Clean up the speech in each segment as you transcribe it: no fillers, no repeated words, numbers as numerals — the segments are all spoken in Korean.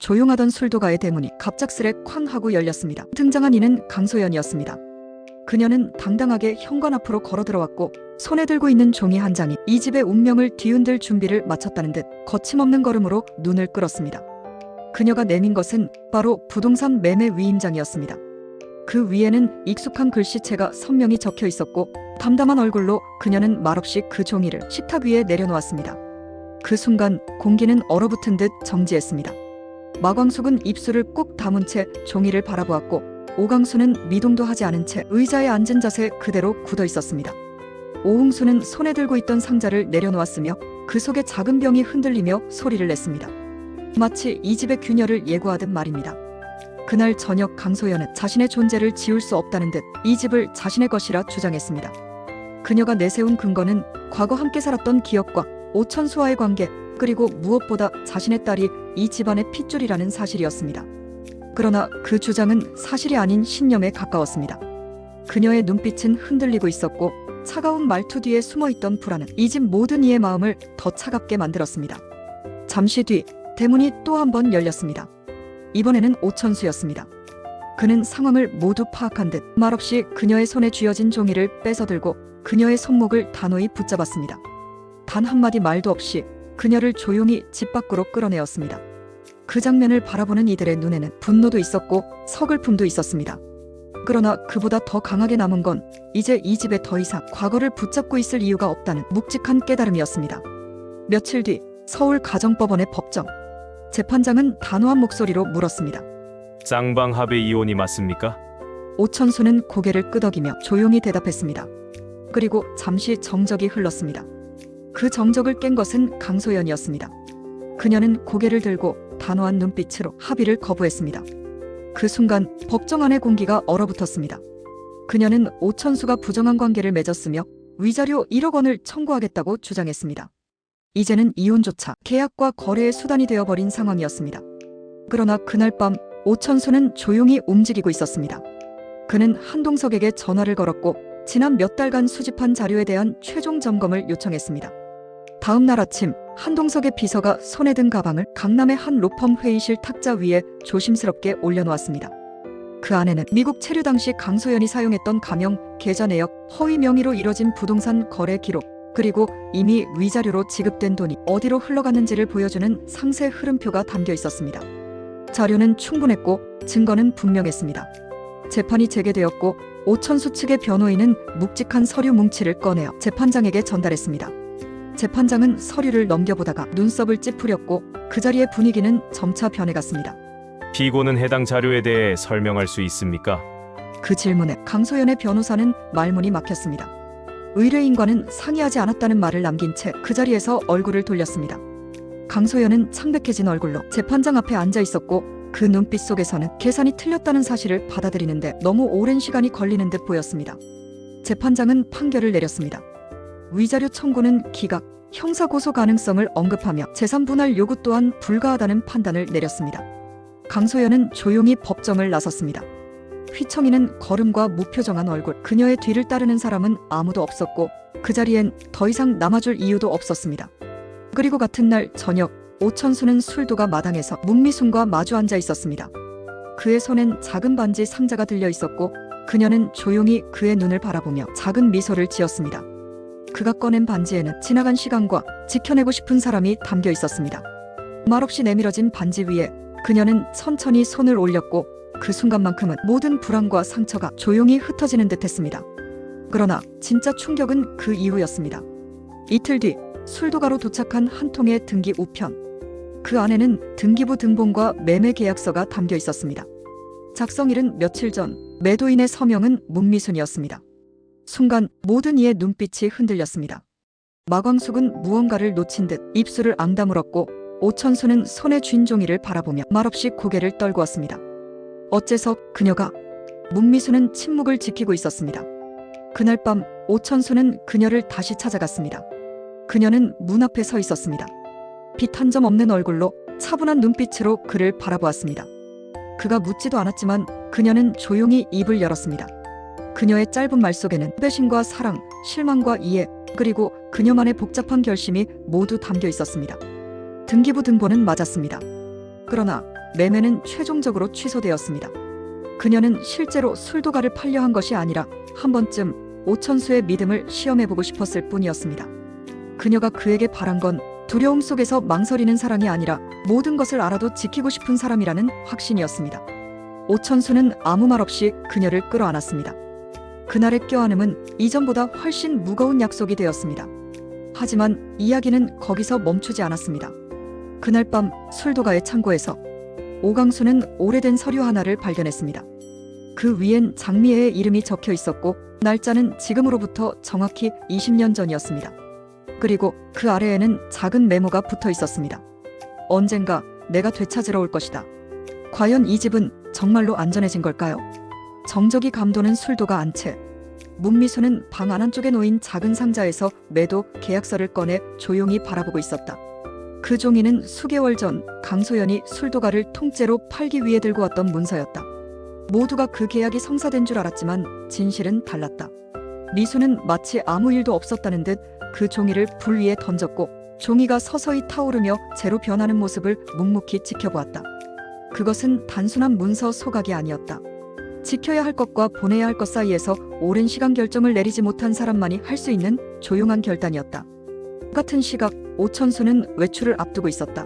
조용하던 술도가의 대문이 갑작스레 쾅 하고 열렸습니다. 등장한 이는 강소연이었습니다. 그녀는 당당하게 현관 앞으로 걸어 들어왔고 손에 들고 있는 종이 한 장이 이 집의 운명을 뒤흔들 준비를 마쳤다는 듯 거침없는 걸음으로 눈을 끌었습니다. 그녀가 내민 것은 바로 부동산 매매 위임장이었습니다. 그 위에는 익숙한 글씨체가 선명히 적혀 있었고 담담한 얼굴로 그녀는 말없이 그 종이를 식탁 위에 내려놓았습니다. 그 순간 공기는 얼어붙은 듯 정지했습니다. 마광숙은 입술을 꾹 다문 채 종이를 바라보았고 오강수는 미동도 하지 않은 채 의자에 앉은 자세 그대로 굳어 있었습니다. 오흥수는 손에 들고 있던 상자를 내려놓았으며 그 속에 작은 병이 흔들리며 소리를 냈습니다. 마치 이 집의 균열을 예고하듯 말입니다. 그날 저녁 강소연은 자신의 존재를 지울 수 없다는 듯 이 집을 자신의 것이라 주장했습니다. 그녀가 내세운 근거는 과거 함께 살았던 기억과 오천수와의 관계, 그리고 무엇보다 자신의 딸이 이 집안의 핏줄이라는 사실이었습니다. 그러나 그 주장은 사실이 아닌 신념에 가까웠습니다. 그녀의 눈빛은 흔들리고 있었고 차가운 말투 뒤에 숨어있던 불안은 이 집 모든 이의 마음을 더 차갑게 만들었습니다. 잠시 뒤 대문이 또 한 번 열렸습니다. 이번에는 오천수였습니다. 그는 상황을 모두 파악한 듯 말없이 그녀의 손에 쥐어진 종이를 뺏어들고 그녀의 손목을 단호히 붙잡았습니다. 단 한마디 말도 없이 그녀를 조용히 집 밖으로 끌어내었습니다. 그 장면을 바라보는 이들의 눈에는 분노도 있었고 서글픔도 있었습니다. 그러나 그보다 더 강하게 남은 건 이제 이 집에 더 이상 과거를 붙잡고 있을 이유가 없다는 묵직한 깨달음이었습니다. 며칠 뒤 서울 가정법원의 법정. 재판장은 단호한 목소리로 물었습니다. 쌍방 합의 이혼이 맞습니까? 오천수는 고개를 끄덕이며 조용히 대답했습니다. 그리고 잠시 정적이 흘렀습니다. 그 정적을 깬 것은 강소연이었습니다. 그녀는 고개를 들고 단호한 눈빛으로 합의를 거부했습니다. 그 순간 법정 안의 공기가 얼어붙었습니다. 그녀는 오천수가 부정한 관계를 맺었으며 위자료 1억 원을 청구하겠다고 주장했습니다. 이제는 이혼조차 계약과 거래의 수단이 되어버린 상황이었습니다. 그러나 그날 밤 오천수는 조용히 움직이고 있었습니다. 그는 한동석에게 전화를 걸었고 지난 몇 달간 수집한 자료에 대한 최종 점검을 요청했습니다. 다음 날 아침 한동석의 비서가 손에 든 가방을 강남의 한 로펌 회의실 탁자 위에 조심스럽게 올려놓았습니다. 그 안에는 미국 체류 당시 강소연이 사용했던 가명, 계좌 내역, 허위 명의로 이뤄진 부동산 거래 기록, 그리고 이미 위자료로 지급된 돈이 어디로 흘러갔는지를 보여주는 상세 흐름표가 담겨 있었습니다. 자료는 충분했고 증거는 분명했습니다. 재판이 재개되었고 오천수 측의 변호인은 묵직한 서류 뭉치를 꺼내어 재판장에게 전달했습니다. 재판장은 서류를 넘겨보다가 눈썹을 찌푸렸고 그 자리의 분위기는 점차 변해갔습니다. 피고는 해당 자료에 대해 설명할 수 있습니까? 그 질문에 강소연의 변호사는 말문이 막혔습니다. 의뢰인과는 상의하지 않았다는 말을 남긴 채 그 자리에서 얼굴을 돌렸습니다. 강소연은 창백해진 얼굴로 재판장 앞에 앉아 있었고 그 눈빛 속에서는 계산이 틀렸다는 사실을 받아들이는데 너무 오랜 시간이 걸리는 듯 보였습니다. 재판장은 판결을 내렸습니다. 위자료 청구는 기각, 형사고소 가능성을 언급하며 재산 분할 요구 또한 불가하다는 판단을 내렸습니다. 강소연은 조용히 법정을 나섰습니다. 휘청이는 걸음과 무표정한 얼굴, 그녀의 뒤를 따르는 사람은 아무도 없었고 그 자리엔 더 이상 남아줄 이유도 없었습니다. 그리고 같은 날 저녁 오천수는 술도가 마당에서 문미순과 마주 앉아 있었습니다. 그의 손엔 작은 반지 상자가 들려 있었고 그녀는 조용히 그의 눈을 바라보며 작은 미소를 지었습니다. 그가 꺼낸 반지에는 지나간 시간과 지켜내고 싶은 사람이 담겨 있었습니다. 말없이 내밀어진 반지 위에 그녀는 천천히 손을 올렸고 그 순간만큼은 모든 불안과 상처가 조용히 흩어지는 듯했습니다. 그러나 진짜 충격은 그 이후였습니다. 이틀 뒤 술도가로 도착한 한 통의 등기 우편. 그 안에는 등기부 등본과 매매 계약서가 담겨 있었습니다. 작성일은 며칠 전, 매도인의 서명은 문미순이었습니다. 순간 모든 이의 눈빛이 흔들렸습니다. 마광숙은 무언가를 놓친 듯 입술을 앙다물었고 오천수는 손에 쥔 종이를 바라보며 말없이 고개를 떨구었습니다. 어째서 그녀가? 문미수는 침묵을 지키고 있었습니다. 그날 밤 오천수는 그녀를 다시 찾아갔습니다. 그녀는 문 앞에 서 있었습니다. 빛 한 점 없는 얼굴로 차분한 눈빛으로 그를 바라보았습니다. 그가 묻지도 않았지만 그녀는 조용히 입을 열었습니다. 그녀의 짧은 말 속에는 배신과 사랑, 실망과 이해, 그리고 그녀만의 복잡한 결심이 모두 담겨 있었습니다. 등기부 등본은 맞았습니다. 그러나 매매는 최종적으로 취소되었습니다. 그녀는 실제로 술도가를 팔려 한 것이 아니라 한 번쯤 오천수의 믿음을 시험해보고 싶었을 뿐이었습니다. 그녀가 그에게 바란 건 두려움 속에서 망설이는 사랑이 아니라 모든 것을 알아도 지키고 싶은 사람이라는 확신이었습니다. 오천수는 아무 말 없이 그녀를 끌어안았습니다. 그날의 껴안음은 이전보다 훨씬 무거운 약속이 되었습니다. 하지만 이야기는 거기서 멈추지 않았습니다. 그날 밤 술도가의 창고에서 오강수는 오래된 서류 하나를 발견했습니다. 그 위엔 장미애의 이름이 적혀 있었고 날짜는 지금으로부터 정확히 20년 전이었습니다. 그리고 그 아래에는 작은 메모가 붙어 있었습니다. 언젠가 내가 되찾으러 올 것이다. 과연 이 집은 정말로 안전해진 걸까요? 정적이 감도는 술도가 안채. 문미수는 방 안쪽에 놓인 작은 상자에서 매도 계약서를 꺼내 조용히 바라보고 있었다. 그 종이는 수개월 전 강소연이 술도가를 통째로 팔기 위해 들고 왔던 문서였다. 모두가 그 계약이 성사된 줄 알았지만 진실은 달랐다. 미수는 마치 아무 일도 없었다는 듯 그 종이를 불 위에 던졌고 종이가 서서히 타오르며 재로 변하는 모습을 묵묵히 지켜보았다. 그것은 단순한 문서 소각이 아니었다. 지켜야 할 것과 보내야 할 것 사이에서 오랜 시간 결정을 내리지 못한 사람만이 할 수 있는 조용한 결단이었다. 같은 시각 오천수는 외출을 앞두고 있었다.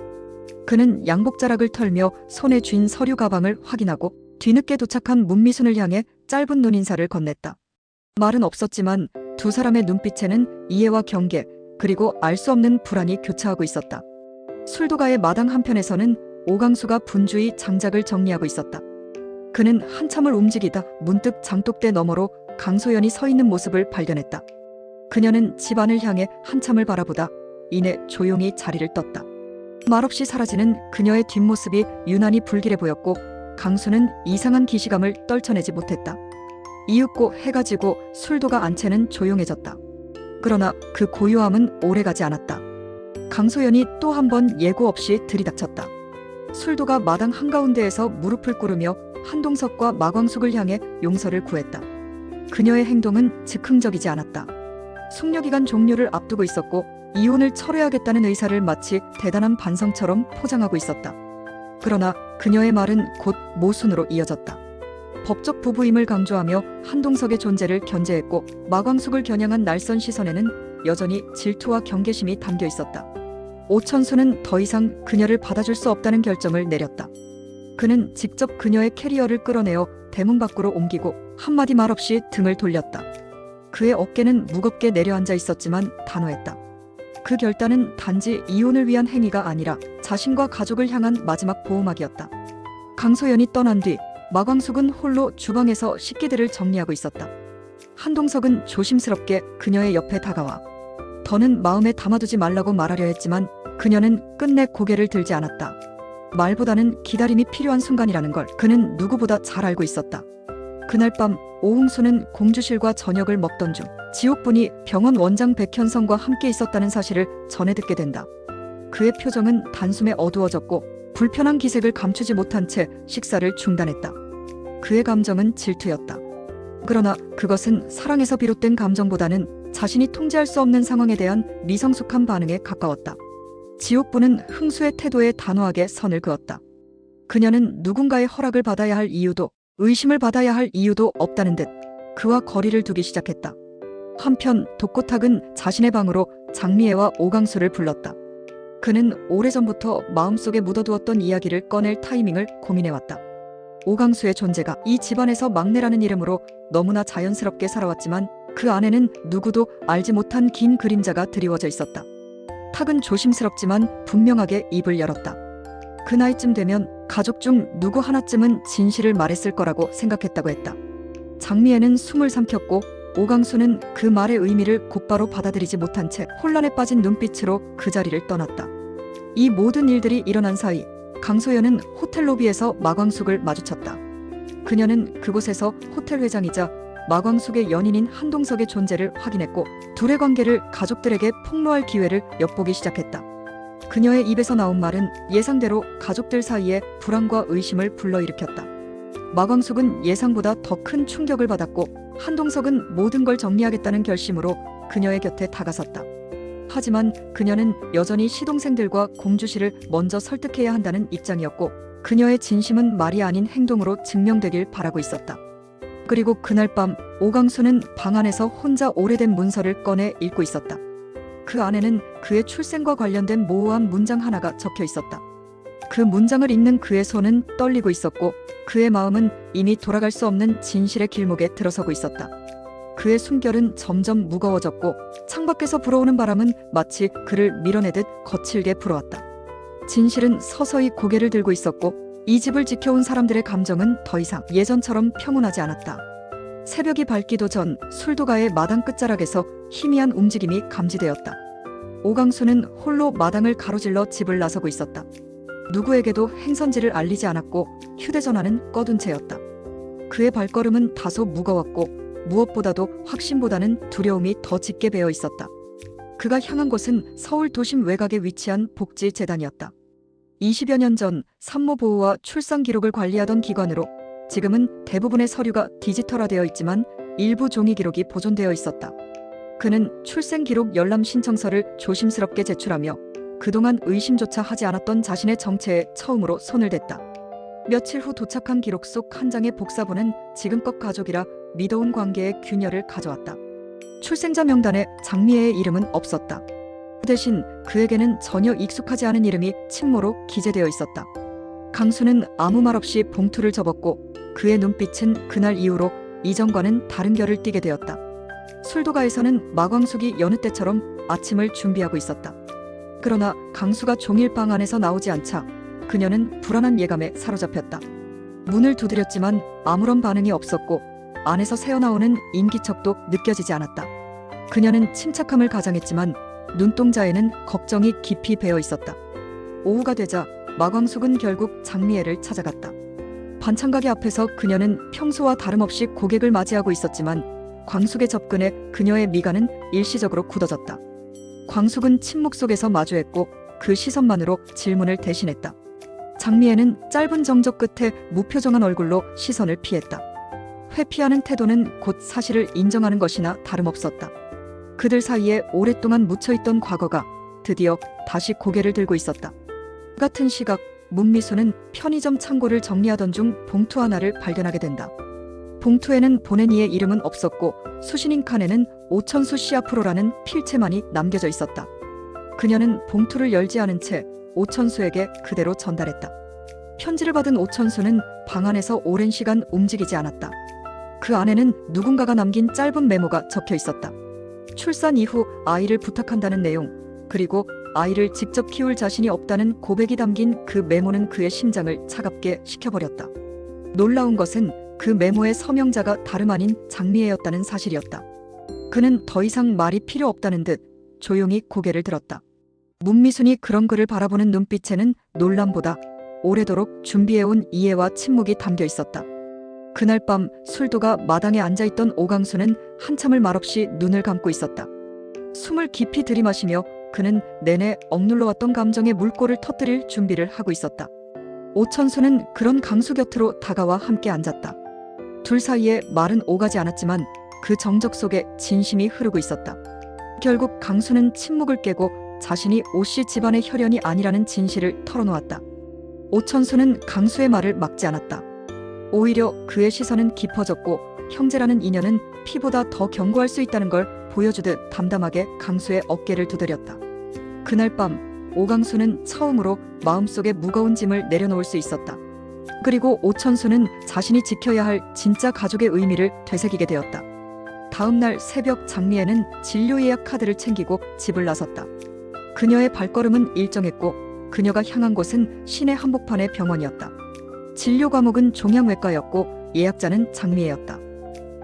그는 양복자락을 털며 손에 쥔 서류 가방을 확인하고 뒤늦게 도착한 문미순을 향해 짧은 눈인사를 건넸다. 말은 없었지만 두 사람의 눈빛에는 이해와 경계 그리고 알 수 없는 불안이 교차하고 있었다. 술도가의 마당 한편에서는 오강수가 분주히 장작을 정리하고 있었다. 그는 한참을 움직이다 문득 장독대 너머로 강소연이 서 있는 모습을 발견했다. 그녀는 집안을 향해 한참을 바라보다 이내 조용히 자리를 떴다. 말없이 사라지는 그녀의 뒷모습이 유난히 불길해 보였고 강수는 이상한 기시감을 떨쳐내지 못했다. 이윽고 해가 지고 술도가 안채는 조용해졌다. 그러나 그 고요함은 오래가지 않았다. 강소연이 또 한 번 예고 없이 들이닥쳤다. 술도가 마당 한가운데에서 무릎을 꿇으며 한동석과 마광숙을 향해 용서를 구했다. 그녀의 행동은 즉흥적이지 않았다. 숙려기간 종료를 앞두고 있었고 이혼을 철회하겠다는 의사를 마치 대단한 반성처럼 포장하고 있었다. 그러나 그녀의 말은 곧 모순으로 이어졌다. 법적 부부임을 강조하며 한동석의 존재를 견제했고 마광숙을 겨냥한 날선 시선에는 여전히 질투와 경계심이 담겨 있었다. 오천수는 더 이상 그녀를 받아줄 수 없다는 결정을 내렸다. 그는 직접 그녀의 캐리어를 끌어내어 대문 밖으로 옮기고 한마디 말 없이 등을 돌렸다. 그의 어깨는 무겁게 내려앉아 있었지만 단호했다. 그 결단은 단지 이혼을 위한 행위가 아니라 자신과 가족을 향한 마지막 보호막이었다. 강소연이 떠난 뒤 마광숙은 홀로 주방에서 식기들을 정리하고 있었다. 한동석은 조심스럽게 그녀의 옆에 다가와 더는 마음에 담아두지 말라고 말하려 했지만 그녀는 끝내 고개를 들지 않았다. 말보다는 기다림이 필요한 순간이라는 걸 그는 누구보다 잘 알고 있었다. 그날 밤 오홍수는 공주실과 저녁을 먹던 중 지옥분이 병원 원장 백현성과 함께 있었다는 사실을 전해 듣게 된다. 그의 표정은 단숨에 어두워졌고 불편한 기색을 감추지 못한 채 식사를 중단했다. 그의 감정은 질투였다. 그러나 그것은 사랑에서 비롯된 감정보다는 자신이 통제할 수 없는 상황에 대한 미성숙한 반응에 가까웠다. 지옥부는 흥수의 태도에 단호하게 선을 그었다. 그녀는 누군가의 허락을 받아야 할 이유도 의심을 받아야 할 이유도 없다는 듯 그와 거리를 두기 시작했다. 한편 독고탁은 자신의 방으로 장미애와 오강수를 불렀다. 그는 오래전부터 마음속에 묻어두었던 이야기를 꺼낼 타이밍을 고민해왔다. 오강수의 존재가 이 집안에서 막내라는 이름으로 너무나 자연스럽게 살아왔지만 그 안에는 누구도 알지 못한 긴 그림자가 드리워져 있었다. 탁은 조심스럽지만 분명하게 입을 열었다. 그 나이쯤 되면 가족 중 누구 하나쯤은 진실을 말했을 거라고 생각했다고 했다. 장미애는 숨을 삼켰고 오강수는 그 말의 의미를 곧바로 받아들이지 못한 채 혼란에 빠진 눈빛으로 그 자리를 떠났다. 이 모든 일들이 일어난 사이 강소연은 호텔 로비에서 마광숙을 마주쳤다. 그녀는 그곳에서 호텔 회장이자 마광숙의 연인인 한동석의 존재를 확인했고 둘의 관계를 가족들에게 폭로할 기회를 엿보기 시작했다. 그녀의 입에서 나온 말은 예상대로 가족들 사이에 불안과 의심을 불러일으켰다. 마광숙은 예상보다 더 큰 충격을 받았고 한동석은 모든 걸 정리하겠다는 결심으로 그녀의 곁에 다가섰다. 하지만 그녀는 여전히 시동생들과 공주씨를 먼저 설득해야 한다는 입장이었고 그녀의 진심은 말이 아닌 행동으로 증명되길 바라고 있었다. 그리고 그날 밤 오강수는 방 안에서 혼자 오래된 문서를 꺼내 읽고 있었다. 그 안에는 그의 출생과 관련된 모호한 문장 하나가 적혀 있었다. 그 문장을 읽는 그의 손은 떨리고 있었고 그의 마음은 이미 돌아갈 수 없는 진실의 길목에 들어서고 있었다. 그의 숨결은 점점 무거워졌고 창밖에서 불어오는 바람은 마치 그를 밀어내듯 거칠게 불어왔다. 진실은 서서히 고개를 들고 있었고 이 집을 지켜온 사람들의 감정은 더 이상 예전처럼 평온하지 않았다. 새벽이 밝기도 전 술도가의 마당 끝자락에서 희미한 움직임이 감지되었다. 오강수는 홀로 마당을 가로질러 집을 나서고 있었다. 누구에게도 행선지를 알리지 않았고 휴대전화는 꺼둔 채였다. 그의 발걸음은 다소 무거웠고 무엇보다도 확신보다는 두려움이 더 짙게 배어 있었다. 그가 향한 곳은 서울 도심 외곽에 위치한 복지재단이었다. 20여 년 전 산모 보호와 출산 기록을 관리하던 기관으로 지금은 대부분의 서류가 디지털화되어 있지만 일부 종이 기록이 보존되어 있었다. 그는 출생 기록 열람 신청서를 조심스럽게 제출하며 그동안 의심조차 하지 않았던 자신의 정체에 처음으로 손을 댔다. 며칠 후 도착한 기록 속 한 장의 복사본은 지금껏 가족이라 믿어온 관계의 균열을 가져왔다. 출생자 명단에 장미애의 이름은 없었다. 그 대신 그에게는 전혀 익숙하지 않은 이름이 침모로 기재되어 있었다. 강수는 아무 말 없이 봉투를 접었고 그의 눈빛은 그날 이후로 이전과는 다른 결을 띠게 되었다. 술도가에서는 마광숙이 여느 때처럼 아침을 준비하고 있었다. 그러나 강수가 종일 방 안에서 나오지 않자 그녀는 불안한 예감에 사로잡혔다. 문을 두드렸지만 아무런 반응이 없었고 안에서 새어나오는 인기척도 느껴지지 않았다. 그녀는 침착함을 가장했지만 눈동자에는 걱정이 깊이 배어 있었다. 오후가 되자 마광숙은 결국 장미애를 찾아갔다. 반찬가게 앞에서 그녀는 평소와 다름없이 고객을 맞이하고 있었지만 광숙의 접근에 그녀의 미간은 일시적으로 굳어졌다. 광숙은 침묵 속에서 마주했고 그 시선만으로 질문을 대신했다. 장미애는 짧은 정적 끝에 무표정한 얼굴로 시선을 피했다. 회피하는 태도는 곧 사실을 인정하는 것이나 다름없었다. 그들 사이에 오랫동안 묻혀있던 과거가 드디어 다시 고개를 들고 있었다. 같은 시각 문미수는 편의점 창고를 정리하던 중 봉투 하나를 발견하게 된다. 봉투에는 보낸 이의 이름은 없었고 수신인 칸에는 오천수 씨 앞으로라는 필체만이 남겨져 있었다. 그녀는 봉투를 열지 않은 채 오천수에게 그대로 전달했다. 편지를 받은 오천수는 방 안에서 오랜 시간 움직이지 않았다. 그 안에는 누군가가 남긴 짧은 메모가 적혀 있었다. 출산 이후 아이를 부탁한다는 내용, 그리고 아이를 직접 키울 자신이 없다는 고백이 담긴 그 메모는 그의 심장을 차갑게 식혀버렸다. 놀라운 것은 그 메모의 서명자가 다름 아닌 장미애였다는 사실이었다. 그는 더 이상 말이 필요 없다는 듯 조용히 고개를 들었다. 문미순이 그런 그를 바라보는 눈빛에는 놀람보다 오래도록 준비해온 이해와 침묵이 담겨 있었다. 그날 밤 술도가 마당에 앉아있던 오강수는 한참을 말없이 눈을 감고 있었다. 숨을 깊이 들이마시며 그는 내내 억눌러왔던 감정의 물꼬를 터뜨릴 준비를 하고 있었다. 오천수는 그런 강수 곁으로 다가와 함께 앉았다. 둘 사이에 말은 오가지 않았지만 그 정적 속에 진심이 흐르고 있었다. 결국 강수는 침묵을 깨고 자신이 오씨 집안의 혈연이 아니라는 진실을 털어놓았다. 오천수는 강수의 말을 막지 않았다. 오히려 그의 시선은 깊어졌고 형제라는 인연은 피보다 더 견고할 수 있다는 걸 보여주듯 담담하게 강수의 어깨를 두드렸다. 그날 밤 오강수는 처음으로 마음속에 무거운 짐을 내려놓을 수 있었다. 그리고 오천수는 자신이 지켜야 할 진짜 가족의 의미를 되새기게 되었다. 다음 날 새벽 장미애는 진료 예약 카드를 챙기고 집을 나섰다. 그녀의 발걸음은 일정했고 그녀가 향한 곳은 시내 한복판의 병원이었다. 진료 과목은 종양외과였고 예약자는 장미애였다.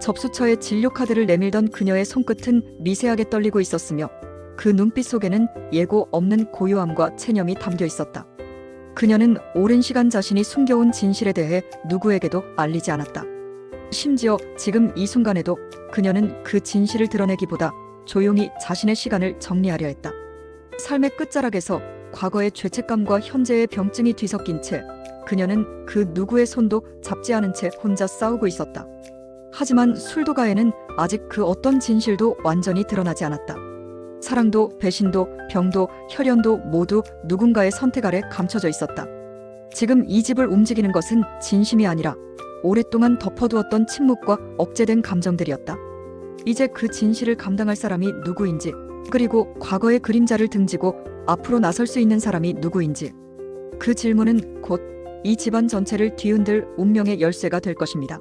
접수처에 진료 카드를 내밀던 그녀의 손끝은 미세하게 떨리고 있었으며 그 눈빛 속에는 예고 없는 고요함과 체념이 담겨 있었다. 그녀는 오랜 시간 자신이 숨겨온 진실에 대해 누구에게도 알리지 않았다. 심지어 지금 이 순간에도 그녀는 그 진실을 드러내기보다 조용히 자신의 시간을 정리하려 했다. 삶의 끝자락에서 과거의 죄책감과 현재의 병증이 뒤섞인 채 그녀는 그 누구의 손도 잡지 않은 채 혼자 싸우고 있었다. 하지만 술도가에는 아직 그 어떤 진실도 완전히 드러나지 않았다. 사랑도 배신도 병도 혈연도 모두 누군가의 선택 아래 감춰져 있었다. 지금 이 집을 움직이는 것은 진심이 아니라 오랫동안 덮어두었던 침묵과 억제된 감정들이었다. 이제 그 진실을 감당할 사람이 누구인지, 그리고 과거의 그림자를 등지고 앞으로 나설 수 있는 사람이 누구인지, 그 질문은 곧 이 집안 전체를 뒤흔들 운명의 열쇠가 될 것입니다.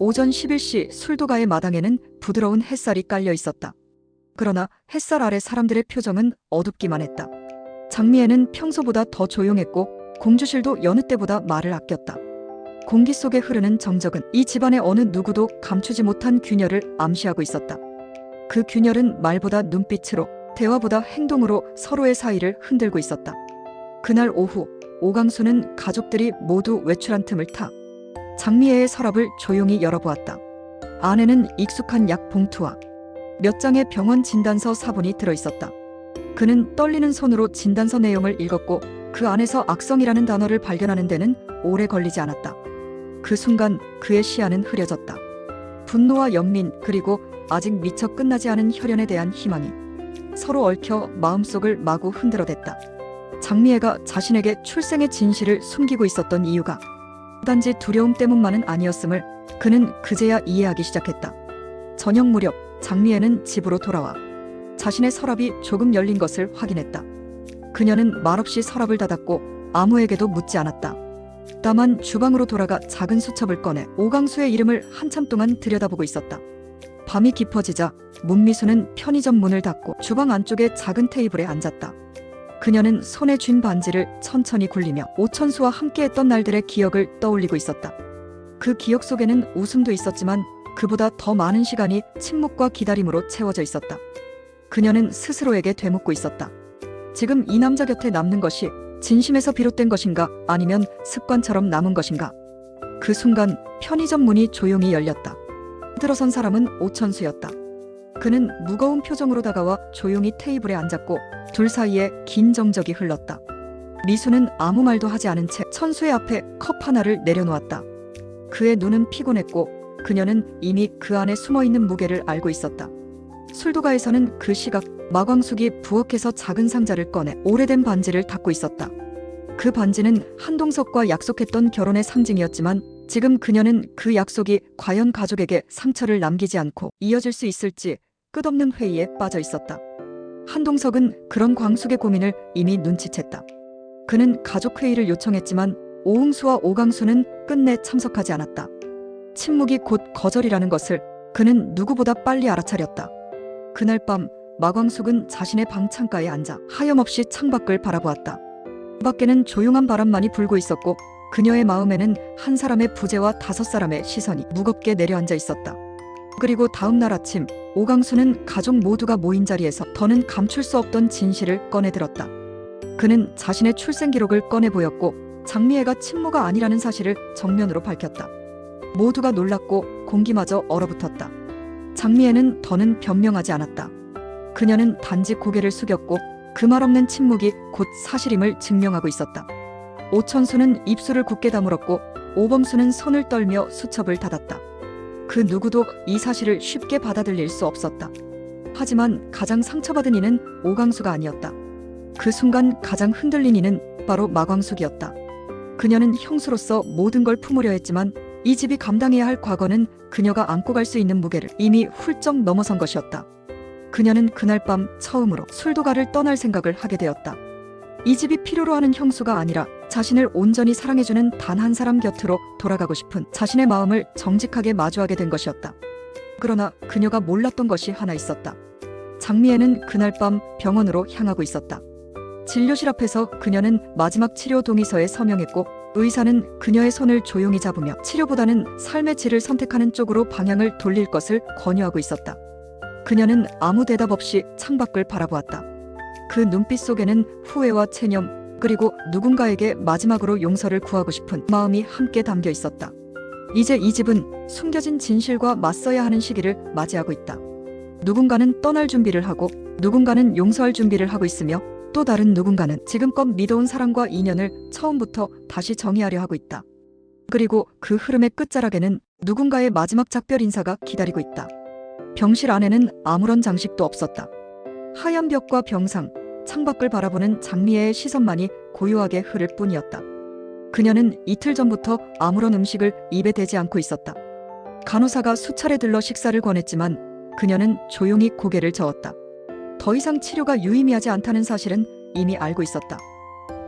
오전 11시 술도가의 마당에는 부드러운 햇살이 깔려 있었다. 그러나 햇살 아래 사람들의 표정은 어둡기만 했다. 장미애는 평소보다 더 조용했고 공주실도 여느 때보다 말을 아꼈다. 공기 속에 흐르는 정적은 이 집안의 어느 누구도 감추지 못한 균열을 암시하고 있었다. 그 균열은 말보다 눈빛으로, 대화보다 행동으로 서로의 사이를 흔들고 있었다. 그날 오후 오강수는 가족들이 모두 외출한 틈을 타 장미애의 서랍을 조용히 열어보았다. 안에는 익숙한 약 봉투와 몇 장의 병원 진단서 사본이 들어있었다. 그는 떨리는 손으로 진단서 내용을 읽었고 그 안에서 악성이라는 단어를 발견하는 데는 오래 걸리지 않았다. 그 순간 그의 시야는 흐려졌다. 분노와 연민, 그리고 아직 미처 끝나지 않은 혈연에 대한 희망이 서로 얽혀 마음속을 마구 흔들어댔다. 장미애가 자신에게 출생의 진실을 숨기고 있었던 이유가 단지 두려움 때문만은 아니었음을 그는 그제야 이해하기 시작했다. 저녁 무렵 장미애는 집으로 돌아와 자신의 서랍이 조금 열린 것을 확인했다. 그녀는 말없이 서랍을 닫았고 아무에게도 묻지 않았다. 다만 주방으로 돌아가 작은 수첩을 꺼내 오강수의 이름을 한참 동안 들여다보고 있었다. 밤이 깊어지자 문미수는 편의점 문을 닫고 주방 안쪽의 작은 테이블에 앉았다. 그녀는 손에 쥔 반지를 천천히 굴리며 오천수와 함께했던 날들의 기억을 떠올리고 있었다. 그 기억 속에는 웃음도 있었지만 그보다 더 많은 시간이 침묵과 기다림으로 채워져 있었다. 그녀는 스스로에게 되묻고 있었다. 지금 이 남자 곁에 남는 것이 진심에서 비롯된 것인가, 아니면 습관처럼 남은 것인가. 그 순간 편의점 문이 조용히 열렸다. 들어선 사람은 오천수였다. 그는 무거운 표정으로 다가와 조용히 테이블에 앉았고 둘 사이에 긴 정적이 흘렀다. 미수는 아무 말도 하지 않은 채 천수의 앞에 컵 하나를 내려놓았다. 그의 눈은 피곤했고 그녀는 이미 그 안에 숨어있는 무게를 알고 있었다. 술도가에서는 그 시각 마광숙이 부엌에서 작은 상자를 꺼내 오래된 반지를 닫고 있었다. 그 반지는 한동석과 약속했던 결혼의 상징이었지만 지금 그녀는 그 약속이 과연 가족에게 상처를 남기지 않고 이어질 수 있을지 끝없는 회의에 빠져 있었다. 한동석은 그런 광숙의 고민을 이미 눈치챘다. 그는 가족회의를 요청했지만 오흥수와 오강수는 끝내 참석하지 않았다. 침묵이 곧 거절이라는 것을 그는 누구보다 빨리 알아차렸다. 그날 밤 마광숙은 자신의 방 창가에 앉아 하염없이 창밖을 바라보았다. 밖에는 조용한 바람만이 불고 있었고 그녀의 마음에는 한 사람의 부재와 5사람의 시선이 무겁게 내려앉아 있었다. 그리고 다음 날 아침 오강수는 가족 모두가 모인 자리에서 더는 감출 수 없던 진실을 꺼내들었다. 그는 자신의 출생 기록을 꺼내 보였고 장미애가 친모가 아니라는 사실을 정면으로 밝혔다. 모두가 놀랐고 공기마저 얼어붙었다. 장미애는 더는 변명하지 않았다. 그녀는 단지 고개를 숙였고 그 말 없는 침묵이 곧 사실임을 증명하고 있었다. 오천수는 입술을 굳게 다물었고 오범수는 손을 떨며 수첩을 닫았다. 그 누구도 이 사실을 쉽게 받아들일 수 없었다. 하지만 가장 상처받은 이는 오강수가 아니었다. 그 순간 가장 흔들린 이는 바로 마광숙이었다. 그녀는 형수로서 모든 걸 품으려 했지만 이 집이 감당해야 할 과거는 그녀가 안고 갈 수 있는 무게를 이미 훌쩍 넘어선 것이었다. 그녀는 그날 밤 처음으로 술도가를 떠날 생각을 하게 되었다. 이 집이 필요로 하는 형수가 아니라 자신을 온전히 사랑해주는 단 한 사람 곁으로 돌아가고 싶은 자신의 마음을 정직하게 마주하게 된 것이었다. 그러나 그녀가 몰랐던 것이 하나 있었다. 장미애는 그날 밤 병원으로 향하고 있었다. 진료실 앞에서 그녀는 마지막 치료 동의서에 서명했고 의사는 그녀의 손을 조용히 잡으며 치료보다는 삶의 질을 선택하는 쪽으로 방향을 돌릴 것을 권유하고 있었다. 그녀는 아무 대답 없이 창밖을 바라보았다. 그 눈빛 속에는 후회와 체념, 그리고 누군가에게 마지막으로 용서를 구하고 싶은 마음이 함께 담겨 있었다. 이제 이 집은 숨겨진 진실과 맞서야 하는 시기를 맞이하고 있다. 누군가는 떠날 준비를 하고 누군가는 용서할 준비를 하고 있으며 또 다른 누군가는 지금껏 믿어온 사랑과 인연을 처음부터 다시 정의하려 하고 있다. 그리고 그 흐름의 끝자락에는 누군가의 마지막 작별 인사가 기다리고 있다. 병실 안에는 아무런 장식도 없었다. 하얀 벽과 병상, 창밖을 바라보는 장미애의 시선만이 고요하게 흐를 뿐이었다. 그녀는 이틀 전부터 아무런 음식을 입에 대지 않고 있었다. 간호사가 수차례 들러 식사를 권했지만 그녀는 조용히 고개를 저었다. 더 이상 치료가 유의미하지 않다는 사실은 이미 알고 있었다.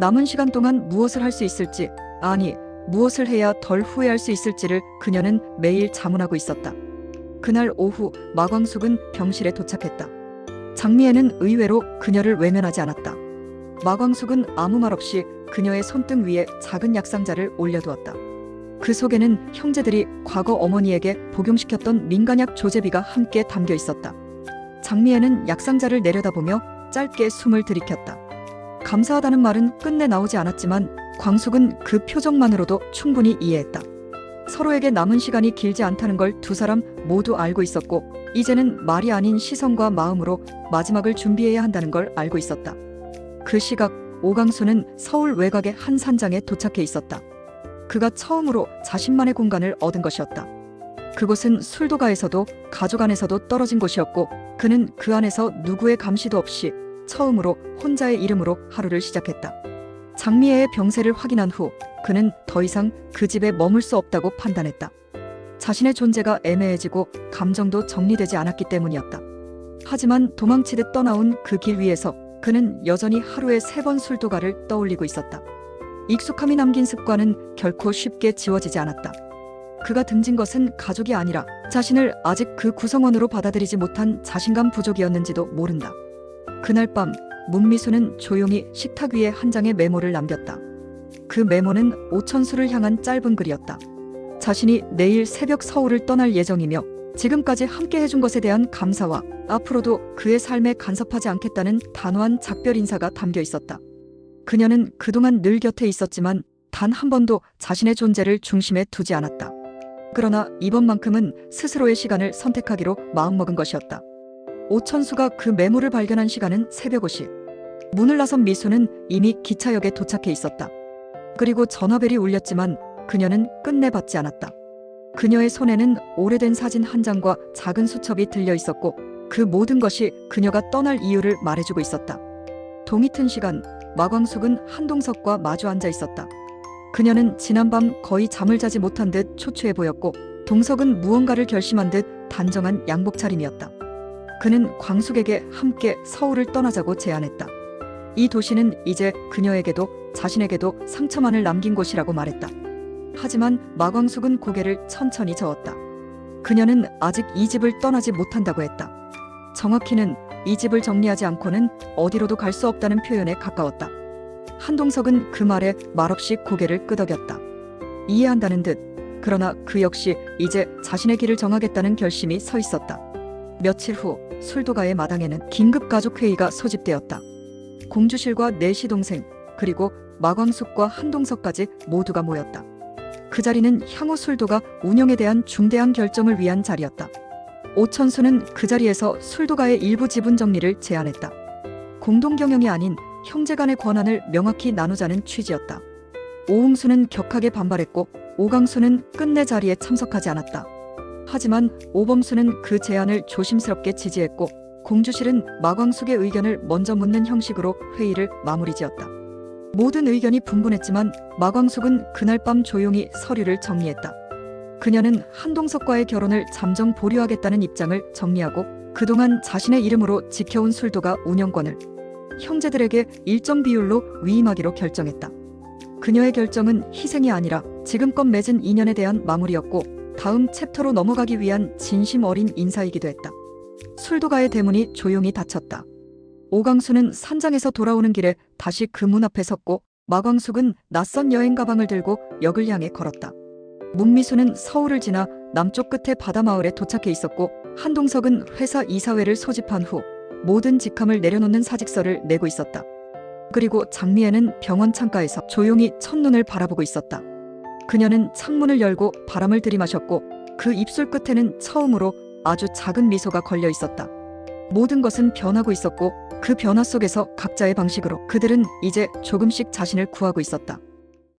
남은 시간 동안 무엇을 할 수 있을지, 아니, 무엇을 해야 덜 후회할 수 있을지를 그녀는 매일 자문하고 있었다. 그날 오후 마광숙은 병실에 도착했다. 장미애는 의외로 그녀를 외면하지 않았다. 마광숙은 아무 말 없이 그녀의 손등 위에 작은 약상자를 올려두었다. 그 속에는 형제들이 과거 어머니에게 복용시켰던 민간약 조제비가 함께 담겨 있었다. 장미애는 약상자를 내려다보며 짧게 숨을 들이켰다. 감사하다는 말은 끝내 나오지 않았지만 광숙은 그 표정만으로도 충분히 이해했다. 서로에게 남은 시간이 길지 않다는 걸 두 사람 모두 알고 있었고 이제는 말이 아닌 시선과 마음으로 마지막을 준비해야 한다는 걸 알고 있었다. 그 시각 오강수는 서울 외곽의 한 산장에 도착해 있었다. 그가 처음으로 자신만의 공간을 얻은 것이었다. 그곳은 술도가에서도 가족 안에서도 떨어진 곳이었고 그는 그 안에서 누구의 감시도 없이 처음으로 혼자의 이름으로 하루를 시작했다. 장미애의 병세를 확인한 후 그는 더 이상 그 집에 머물 수 없다고 판단했다. 자신의 존재가 애매해지고 감정도 정리되지 않았기 때문이었다. 하지만 도망치듯 떠나온 그 길 위에서 그는 여전히 하루에 3번 술도가를 떠올리고 있었다. 익숙함이 남긴 습관은 결코 쉽게 지워지지 않았다. 그가 등진 것은 가족이 아니라 자신을 아직 그 구성원으로 받아들이지 못한 자신감 부족이었는지도 모른다. 그날 밤 문미수는 조용히 식탁 위에 한 장의 메모를 남겼다. 그 메모는 오천수를 향한 짧은 글이었다. 자신이 내일 새벽 서울을 떠날 예정이며 지금까지 함께 해준 것에 대한 감사와 앞으로도 그의 삶에 간섭하지 않겠다는 단호한 작별 인사가 담겨 있었다. 그녀는 그동안 늘 곁에 있었지만 단 한 번도 자신의 존재를 중심에 두지 않았다. 그러나 이번만큼은 스스로의 시간을 선택하기로 마음먹은 것이었다. 오천수가 그 메모를 발견한 시간은 새벽 5시. 문을 나선 미수는 이미 기차역에 도착해 있었다. 그리고 전화벨이 울렸지만 그녀는 끝내 받지 않았다. 그녀의 손에는 오래된 사진 한 장과 작은 수첩이 들려 있었고 그 모든 것이 그녀가 떠날 이유를 말해주고 있었다. 동이 튼 시간 마광숙은 한동석과 마주 앉아 있었다. 그녀는 지난밤 거의 잠을 자지 못한 듯 초췌해 보였고 동석은 무언가를 결심한 듯 단정한 양복 차림이었다. 그는 광숙에게 함께 서울을 떠나자고 제안했다. 이 도시는 이제 그녀에게도 자신에게도 상처만을 남긴 곳이라고 말했다. 하지만 마광숙은 고개를 천천히 저었다. 그녀는 아직 이 집을 떠나지 못한다고 했다. 정확히는 이 집을 정리하지 않고는 어디로도 갈 수 없다는 표현에 가까웠다. 한동석은 그 말에 말없이 고개를 끄덕였다. 이해한다는 듯. 그러나 그 역시 이제 자신의 길을 정하겠다는 결심이 서 있었다. 며칠 후 술도가의 마당에는 긴급 가족회의가 소집되었다. 공주실과 내 시동생 그리고 마광숙과 한동석까지 모두가 모였다. 그 자리는 향후 술도가 운영에 대한 중대한 결정을 위한 자리였다. 오천수는 그 자리에서 술도가의 일부 지분 정리를 제안했다. 공동경영이 아닌 형제간의 권한을 명확히 나누자는 취지였다. 오흥수는 격하게 반발했고 오강수는 끝내 자리에 참석하지 않았다. 하지만 오범수는 그 제안을 조심스럽게 지지했고 공주실은 마광숙의 의견을 먼저 묻는 형식으로 회의를 마무리지었다. 모든 의견이 분분했지만 마광숙은 그날 밤 조용히 서류를 정리했다. 그녀는 한동석과의 결혼을 잠정 보류하겠다는 입장을 정리하고 그동안 자신의 이름으로 지켜온 술도가 운영권을 형제들에게 일정 비율로 위임하기로 결정했다. 그녀의 결정은 희생이 아니라 지금껏 맺은 인연에 대한 마무리였고 다음 챕터로 넘어가기 위한 진심 어린 인사이기도 했다. 술도가의 대문이 조용히 닫혔다. 오광수는 산장에서 돌아오는 길에 다시 그 문 앞에 섰고 마광숙은 낯선 여행 가방을 들고 역을 향해 걸었다. 문미수는 서울을 지나 남쪽 끝의 바다마을에 도착해 있었고 한동석은 회사 이사회를 소집한 후 모든 직함을 내려놓는 사직서를 내고 있었다. 그리고 장미애는 병원 창가에서 조용히 첫눈을 바라보고 있었다. 그녀는 창문을 열고 바람을 들이마셨고 그 입술 끝에는 처음으로 아주 작은 미소가 걸려 있었다. 모든 것은 변하고 있었고 그 변화 속에서 각자의 방식으로 그들은 이제 조금씩 자신을 구하고 있었다.